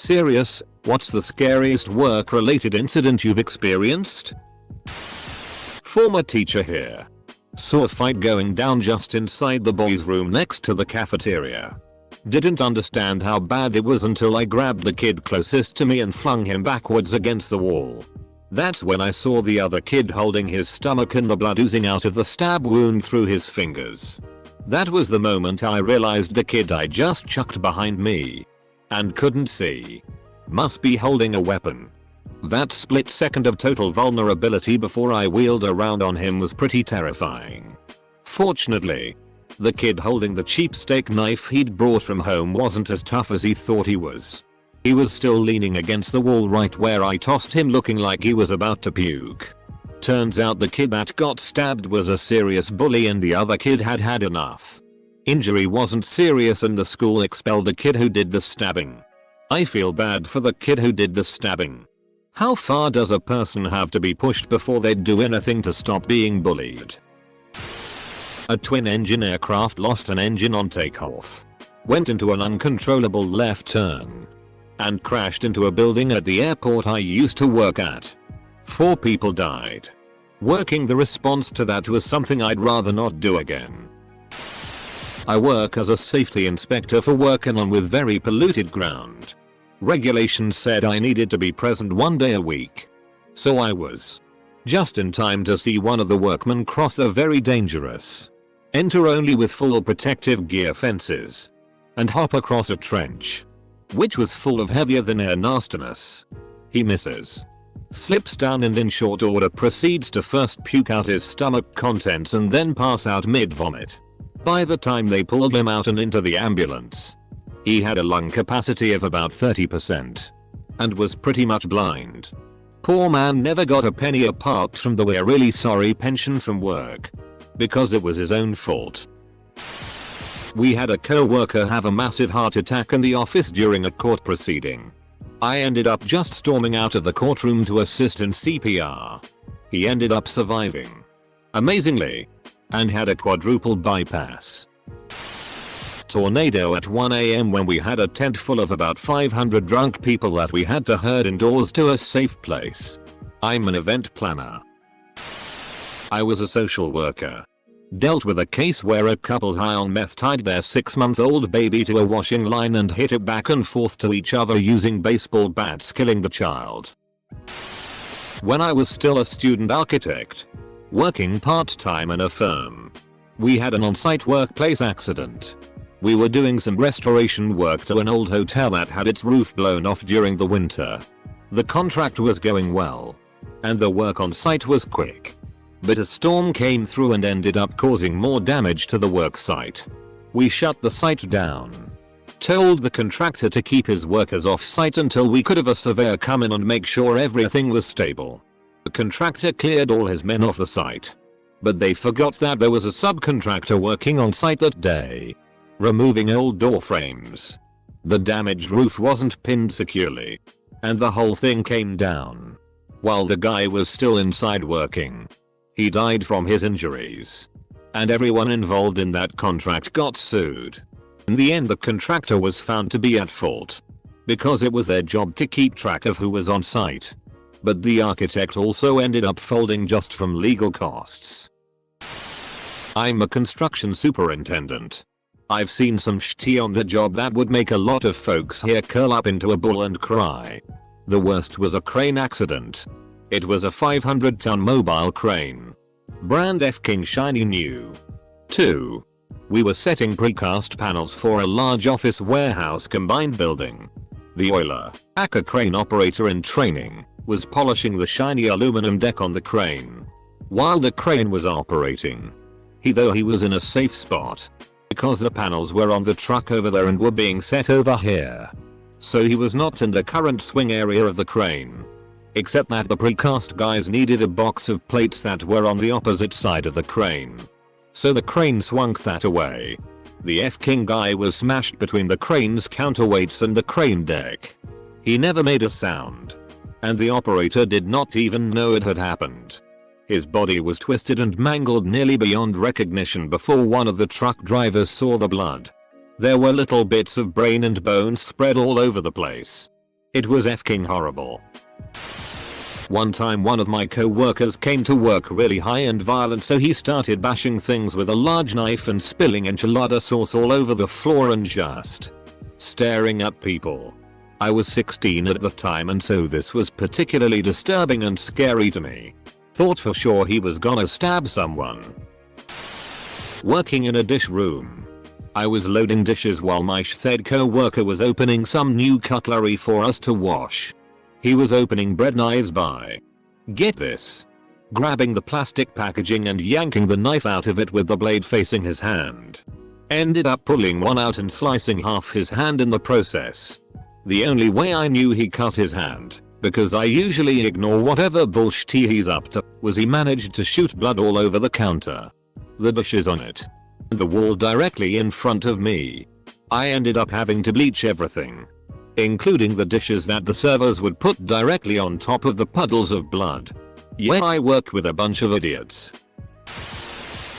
Serious, what's the scariest work-related incident you've experienced? Former teacher here. Saw a fight going down just inside the boys' room next to the cafeteria. Didn't understand how bad it was until I grabbed the kid closest to me and flung him backwards against the wall. That's when I saw the other kid holding his stomach and the blood oozing out of the stab wound through his fingers. That was the moment I realized the kid I just chucked behind me and couldn't see must be holding a weapon. That split second of total vulnerability before I wheeled around on him was pretty terrifying. Fortunately, the kid holding the cheap steak knife he'd brought from home wasn't as tough as he thought he was. He was still leaning against the wall right where I tossed him, looking like he was about to puke. Turns out the kid that got stabbed was a serious bully and the other kid had had enough. Injury wasn't serious and the school expelled the kid who did the stabbing. I feel bad for the kid who did the stabbing. How far does a person have to be pushed before they'd do anything to stop being bullied? A twin-engine aircraft lost an engine on takeoff, went into an uncontrollable left turn, and crashed into a building at the airport I used to work at. 4 people died. Working the response to that was something I'd rather not do again. I work as a safety inspector for working on with very polluted ground. Regulations said I needed to be present 1 day a week. So I was. Just in time to see one of the workmen cross a very dangerous, enter only with full protective gear fences, and hop across a trench, which was full of heavier than air nastiness. He misses, slips down and in short order proceeds to first puke out his stomach contents and then pass out mid-vomit. By the time they pulled him out and into the ambulance, he had a lung capacity of about 30% and was pretty much blind. Poor man never got a penny apart from the "we're really sorry" pension from work, because it was his own fault. We had a co-worker have a massive heart attack in the office during a court proceeding. I ended up just storming out of the courtroom to assist in CPR. He ended up surviving, amazingly, and had a quadruple bypass. Tornado at 1 AM when we had a tent full of about 500 drunk people that we had to herd indoors to a safe place. I'm an event planner. I was a social worker. Dealt with a case where a couple high on meth tied their 6-month-old baby to a washing line and hit it back and forth to each other using baseball bats, killing the child. When I was still a student architect, working part-time in a firm, we had an on-site workplace accident. We were doing some restoration work to an old hotel that had its roof blown off during the winter. The contract was going well, and the work on site was quick. But a storm came through and ended up causing more damage to the work site. We shut the site down, told the contractor to keep his workers off site until we could have a surveyor come in and make sure everything was stable. The contractor cleared all his men off the site, but they forgot that there was a subcontractor working on site that day, removing old door frames. The damaged roof wasn't pinned securely, and the whole thing came down while the guy was still inside working. He died from his injuries, and everyone involved in that contract got sued. In the end, the contractor was found to be at fault, because it was their job to keep track of who was on site. But the architect also ended up folding just from legal costs. I'm a construction superintendent. I've seen some shit on the job that would make a lot of folks here curl up into a ball and cry. The worst was a crane accident. It was a 500-ton mobile crane. Brand F-King shiny new. 2. We were setting precast panels for a large office warehouse combined building. The oiler, aka crane operator in training, was polishing the shiny aluminum deck on the crane. While the crane was operating, he was in a safe spot, because the panels were on the truck over there and were being set over here. So he was not in the current swing area of the crane. Except that the precast guys needed a box of plates that were on the opposite side of the crane. So the crane swung that away. The F-King guy was smashed between the crane's counterweights and the crane deck. He never made a sound, and the operator did not even know it had happened. His body was twisted and mangled nearly beyond recognition before one of the truck drivers saw the blood. There were little bits of brain and bones spread all over the place. It was f***ing horrible. One time one of my co-workers came to work really high and violent, so he started bashing things with a large knife and spilling enchilada sauce all over the floor and just staring at people. I was 16 at the time, and so this was particularly disturbing and scary to me. Thought for sure he was gonna stab someone. Working in a dish room. I was loading dishes while my said co-worker was opening some new cutlery for us to wash. He was opening bread knives by, get this, grabbing the plastic packaging and yanking the knife out of it with the blade facing his hand. Ended up pulling one out and slicing half his hand in the process. The only way I knew he cut his hand, because I usually ignore whatever bullshit he's up to, was he managed to shoot blood all over the counter, the dishes on it, and the wall directly in front of me. I ended up having to bleach everything, including the dishes that the servers would put directly on top of the puddles of blood. Yeah, I work with a bunch of idiots.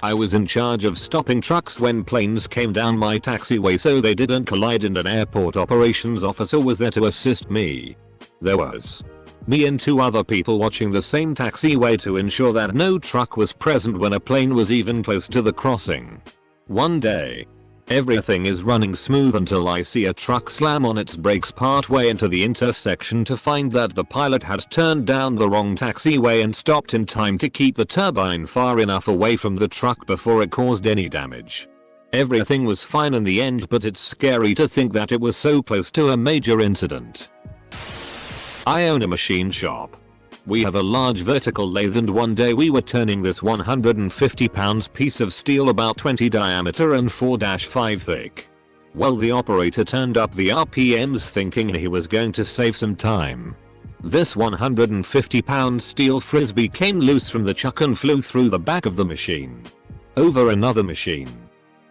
I was in charge of stopping trucks when planes came down my taxiway so they didn't collide, and an airport operations officer was there to assist me. There was me and 2 other people watching the same taxiway to ensure that no truck was present when a plane was even close to the crossing. One day, everything is running smooth until I see a truck slam on its brakes partway into the intersection to find that the pilot had turned down the wrong taxiway and stopped in time to keep the turbine far enough away from the truck before it caused any damage. Everything was fine in the end, but it's scary to think that it was so close to a major incident. I own a machine shop. We have a large vertical lathe, and one day we were turning this 150 pounds piece of steel about 20 diameter and 4-5 thick. Well, the operator turned up the RPMs thinking he was going to save some time. This 150 pound steel frisbee came loose from the chuck and flew through the back of the machine, over another machine,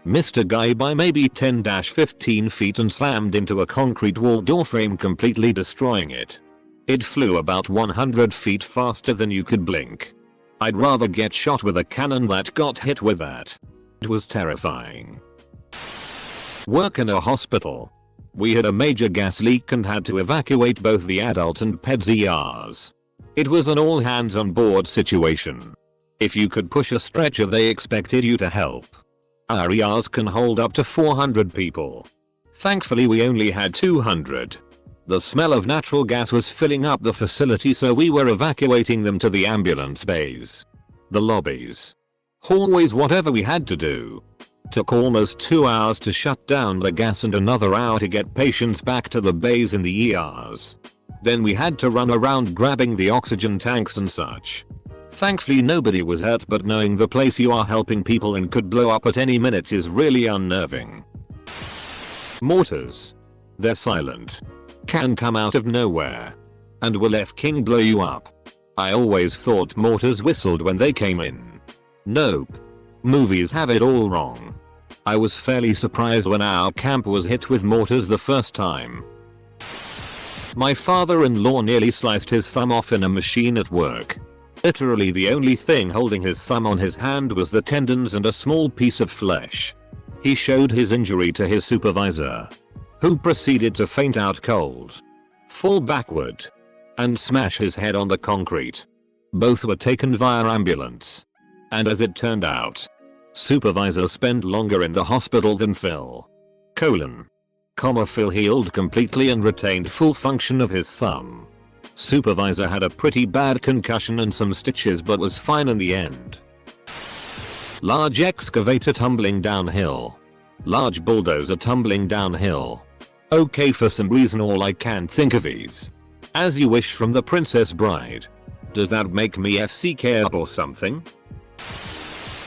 missed a guy by maybe 10-15 feet and slammed into a concrete wall door frame, completely destroying it. It flew about 100 feet faster than you could blink. I'd rather get shot with a cannon that got hit with that. It was terrifying. Work in a hospital. We had a major gas leak and had to evacuate both the adult and peds ERs. It was an all hands on board situation. If you could push a stretcher, they expected you to help. Our ERs can hold up to 400 people. Thankfully we only had 200. The smell of natural gas was filling up the facility, so we were evacuating them to the ambulance bays, the lobbies, hallways, whatever we had to do. Took almost 2 hours to shut down the gas and another hour to get patients back to the bays in the ERs. Then we had to run around grabbing the oxygen tanks and such. Thankfully nobody was hurt, but knowing the place you are helping people in could blow up at any minute is really unnerving. Mortars. They're silent, can come out of nowhere, and will f***ing blow you up. I always thought mortars whistled when they came in. Nope. Movies have it all wrong. I was fairly surprised when our camp was hit with mortars the first time. My father-in-law nearly sliced his thumb off in a machine at work. Literally the only thing holding his thumb on his hand was the tendons and a small piece of flesh. He showed his injury to his supervisor, who proceeded to faint out cold, fall backward, and smash his head on the concrete. Both were taken via ambulance. And as it turned out, supervisor spent longer in the hospital than Phil. Phil healed completely and retained full function of his thumb. Supervisor had a pretty bad concussion and some stitches, but was fine in the end. Large excavator tumbling downhill. Large bulldozer tumbling downhill. Okay, for some reason all I can think of is As You Wish from The Princess Bride. Does that make me FC care or something?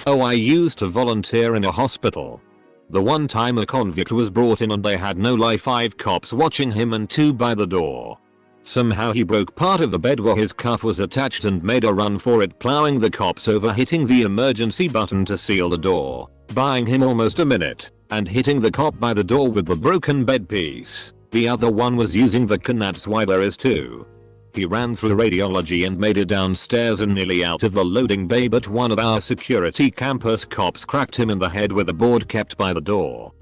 Oh, I used to volunteer in a hospital. The one time a convict was brought in and they had no lie, 5 cops watching him and 2 by the door. Somehow he broke part of the bed where his cuff was attached and made a run for it, plowing the cops over, hitting the emergency button to seal the door, buying him almost a minute, and hitting the cop by the door with the broken bed piece. The other one was using the can, that's why there is 2. He ran through radiology and made it downstairs and nearly out of the loading bay, but one of our security campus cops cracked him in the head with a board kept by the door.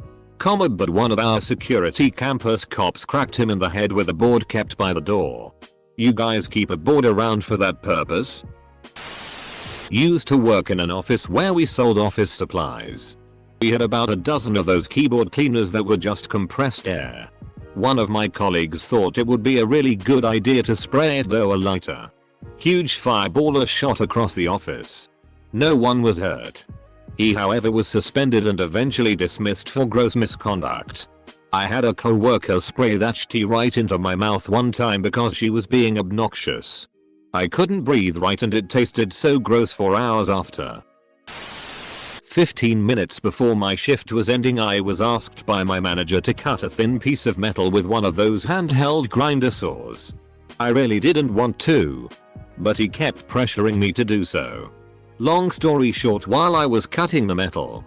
But one of our security campus cops cracked him in the head with a board kept by the door. You guys keep a board around for that purpose? Used to work in an office where we sold office supplies. We had about a dozen of those keyboard cleaners that were just compressed air. One of my colleagues thought it would be a really good idea to spray it through a lighter. Huge fireballer shot across the office. No one was hurt. He however was suspended and eventually dismissed for gross misconduct. I had a co-worker spray that shit right into my mouth one time because she was being obnoxious. I couldn't breathe right and it tasted so gross for hours after. 15 minutes before my shift was ending, I was asked by my manager to cut a thin piece of metal with one of those handheld grinder saws. I really didn't want to, but he kept pressuring me to do so. Long story short, while I was cutting the metal,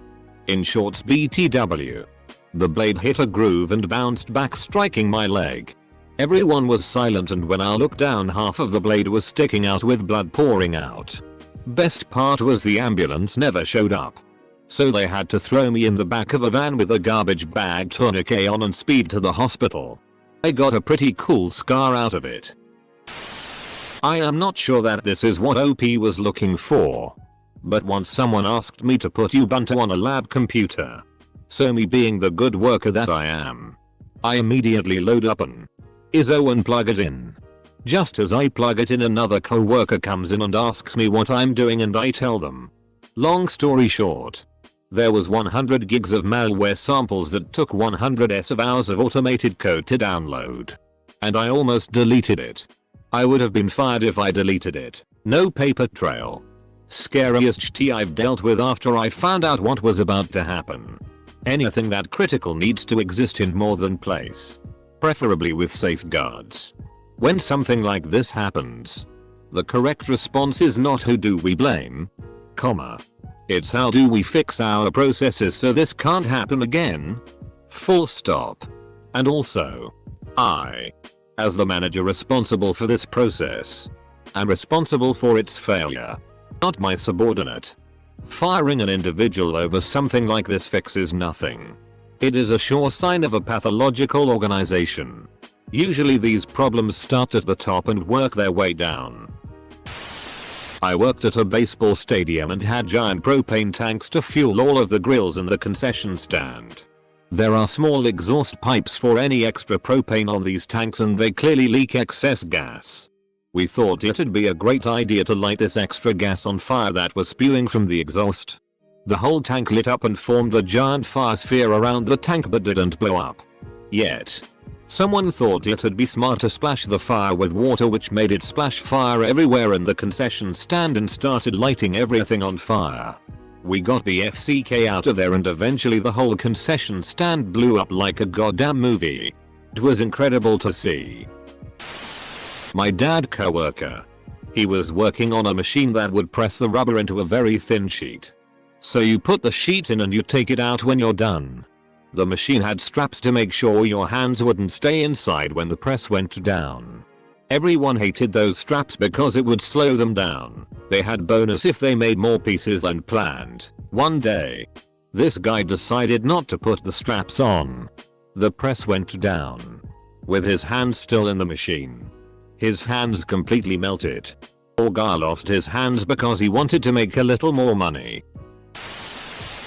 in shorts BTW, the blade hit a groove and bounced back, striking my leg. Everyone was silent, and when I looked down, half of the blade was sticking out with blood pouring out. Best part was the ambulance never showed up. So they had to throw me in the back of a van with a garbage bag tourniquet on and speed to the hospital. I got a pretty cool scar out of it. I am not sure that this is what OP was looking for, but once someone asked me to put Ubuntu on a lab computer. So me being the good worker that I am, I immediately load up an ISO and plug it in. Just as I plug it in, another co-worker comes in and asks me what I'm doing, and I tell them. Long story short, there was 100 gigs of malware samples that took 100s of hours of automated code to download. And I almost deleted it. I would have been fired if I deleted it. No paper trail. Scariest shit I've dealt with after I found out what was about to happen. Anything that critical needs to exist in more than place. Preferably with safeguards. When something like this happens, the correct response is not who do we blame, it's how do we fix our processes so this can't happen again. Full stop. And also, I, as the manager responsible for this process, am responsible for its failure, not my subordinate. Firing an individual over something like this fixes nothing. It is a sure sign of a pathological organization. Usually these problems start at the top and work their way down. I worked at a baseball stadium and had giant propane tanks to fuel all of the grills in the concession stand. There are small exhaust pipes for any extra propane on these tanks, and they clearly leak excess gas. We thought it'd be a great idea to light this extra gas on fire that was spewing from the exhaust. The whole tank lit up and formed a giant fire sphere around the tank, but didn't blow up. Yet, someone thought it'd be smart to splash the fire with water, which made it splash fire everywhere in the concession stand and started lighting everything on fire. We got the FCK out of there and eventually the whole concession stand blew up like a goddamn movie. It was incredible to see. My dad coworker. He was working on a machine that would press the rubber into a very thin sheet. So you put the sheet in and you take it out when you're done. The machine had straps to make sure your hands wouldn't stay inside when the press went down. Everyone hated those straps because it would slow them down. They had bonus if they made more pieces than planned. One day, this guy decided not to put the straps on. The press went down. With his hands still in the machine. His hands completely melted. Poor guy lost his hands because he wanted to make a little more money.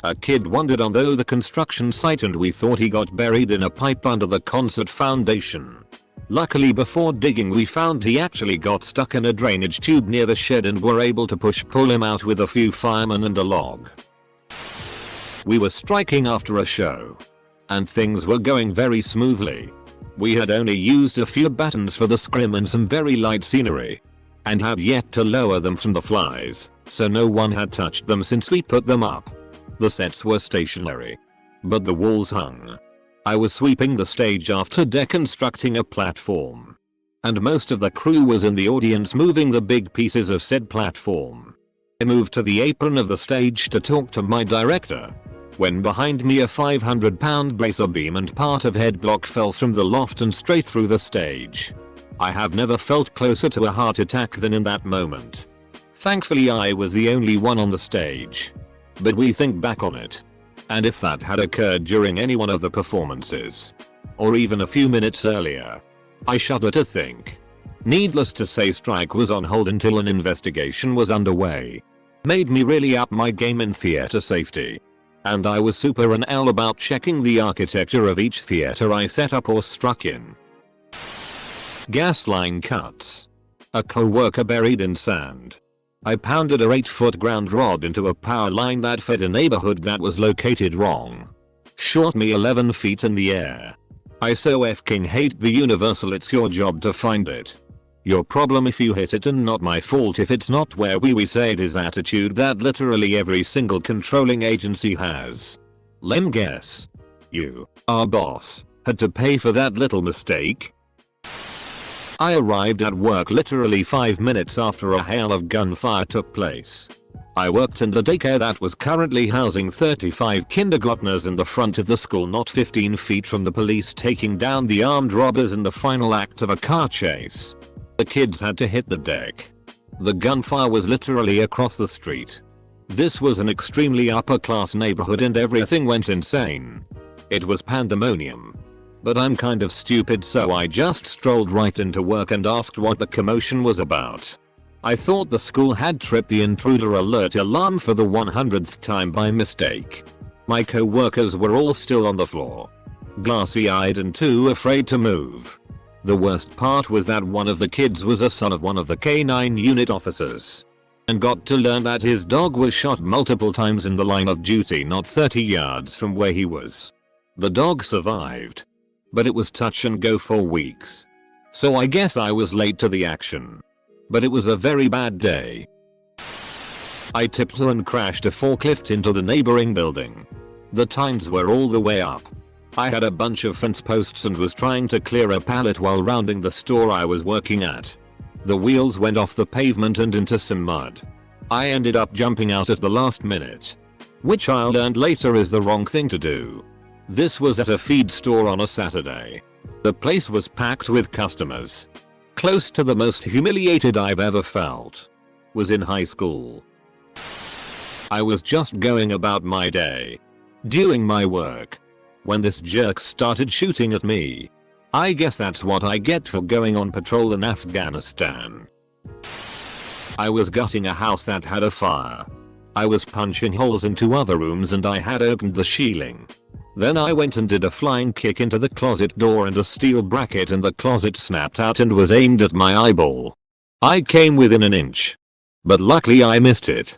A kid wandered onto the construction site and we thought he got buried in a pipe under the concert foundation. Luckily before digging we found he actually got stuck in a drainage tube near the shed and were able to pull him out with a few firemen and a log. We were striking after a show, and things were going very smoothly. We had only used a few buttons for the scrim and some very light scenery, and had yet to lower them from the flies, so no one had touched them since we put them up. The sets were stationary, but the walls hung. I was sweeping the stage after deconstructing a platform, and most of the crew was in the audience moving the big pieces of said platform. I moved to the apron of the stage to talk to my director, when behind me a 500-pound bracer beam and part of head block fell from the loft and straight through the stage. I have never felt closer to a heart attack than in that moment. Thankfully I was the only one on the stage. But we think back on it, And if that had occurred during any one of the performances, or even a few minutes earlier, I shudder to think. Needless to say, strike was on hold until an investigation was underway. Made me really up my game in theater safety. And I was super NL about checking the architecture of each theater I set up or struck in. Gas line cuts. A co-worker buried in sand. I pounded a 8-foot ground rod into a power line that fed a neighborhood that was located wrong. Shot me 11 feet in the air. I so f***ing hate the universal "it's your job to find it. Your problem if you hit it and not my fault if it's not" where we say it is attitude that literally every single controlling agency has. Lem guess. You, our boss, had to pay for that little mistake? I arrived at work literally 5 minutes after a hail of gunfire took place. I worked in the daycare that was currently housing 35 kindergartners in the front of the school, not 15 feet from the police taking down the armed robbers in the final act of a car chase. The kids had to hit the deck. The gunfire was literally across the street. This was an extremely upper class neighborhood and everything went insane. It was pandemonium. But I'm kind of stupid, so I just strolled right into work and asked what the commotion was about. I thought the school had tripped the intruder alert alarm for the 100th time by mistake. My co-workers were all still on the floor, glassy-eyed and too afraid to move. The worst part was that one of the kids was a son of one of the K9 unit officers, and got to learn that his dog was shot multiple times in the line of duty not 30 yards from where he was. The dog survived, but it was touch and go for weeks. So I guess I was late to the action. But it was a very bad day. I tipped and crashed a forklift into the neighboring building. The tines were all the way up. I had a bunch of fence posts and was trying to clear a pallet while rounding the store I was working at. The wheels went off the pavement and into some mud. I ended up jumping out at the last minute, which I learned later is the wrong thing to do. This was at a feed store on a Saturday. The place was packed with customers. Close to the most humiliated I've ever felt. Was in high school. I was just going about my day, doing my work, when this jerk started shooting at me. I guess that's what I get for going on patrol in Afghanistan. I was gutting a house that had a fire. I was punching holes into other rooms and I had opened the ceiling. Then I went and did a flying kick into the closet door and a steel bracket in the closet snapped out and was aimed at my eyeball. I came within an inch, but luckily I missed it.